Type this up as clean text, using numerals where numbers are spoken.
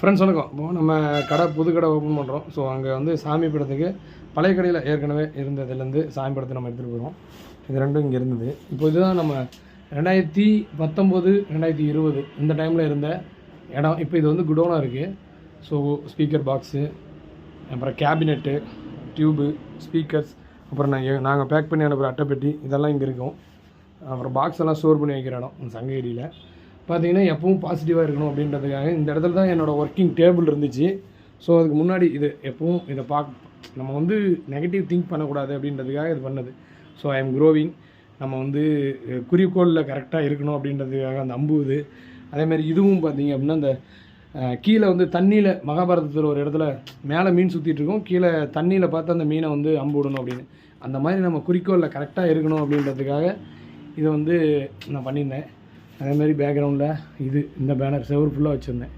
Friends வணக்கம். இப்போது நம்ம கடை புது கடை ஓப்பன் பண்ணுறோம். ஸோ அங்கே வந்து சாமி படத்துக்கு பழைய கடையில் ஏற்கனவே இருந்ததுலேருந்து சாமி படத்தை நம்ம எடுத்துகிட்டு போகிறோம். இது ரெண்டும் இங்கே இருந்தது. இப்போ இதுதான் நம்ம 2019 2020 இந்த டைமில் இருந்த இடம். இப்போ இது வந்து குடோனாக இருக்குது. ஸோ ஸ்பீக்கர் பாக்ஸு, அப்புறம் கேபினெட்டு, டியூபு, ஸ்பீக்கர்ஸ், அப்புறம் நாங்கள் பேக் பண்ணி அனுப்புகிற அட்டைப்பெட்டி இதெல்லாம் இங்கே இருக்கும். அப்புறம் பாக்ஸ் எல்லாம் ஸ்டோர் பண்ணி வைக்கிற இடம் சங்ககிரியில். பார்த்தீங்கன்னா எப்பவும் பாசிட்டிவாக இருக்கணும் அப்படின்றதுக்காக இந்த இடத்துல தான் என்னோடய ஒர்க்கிங் டேபிள் இருந்துச்சு. ஸோ அதுக்கு முன்னாடி இது எப்பவும் இதை நம்ம வந்து நெகட்டிவ் திங்க் பண்ணக்கூடாது அப்படின்றதுக்காக இது பண்ணது. So I am growing. நம்ம வந்து குறிக்கோளில் கரெக்டாக இருக்கணும் அப்படின்றதுக்காக அந்த அம்பு இது. அதேமாதிரி இதுவும் பார்த்தீங்க அப்படின்னா இந்த கீழே வந்து தண்ணியில் மகாபாரதத்தில் ஒரு இடத்துல மேலே மீன் சுற்றிட்டுருக்கோம், கீழே தண்ணியில் பார்த்து அந்த மீனை வந்து அம்பு விடணும் அப்படின்னு. அந்த மாதிரி நம்ம குறிக்கோளில் கரெக்டாக இருக்கணும் அப்படின்றதுக்காக இதை வந்து நான் பண்ணியிருந்தேன். அதேமாதிரி பேக்ரவுண்டில் இந்த பேனர் செவர் ஃபுல்லாக வச்சுருந்தேன்.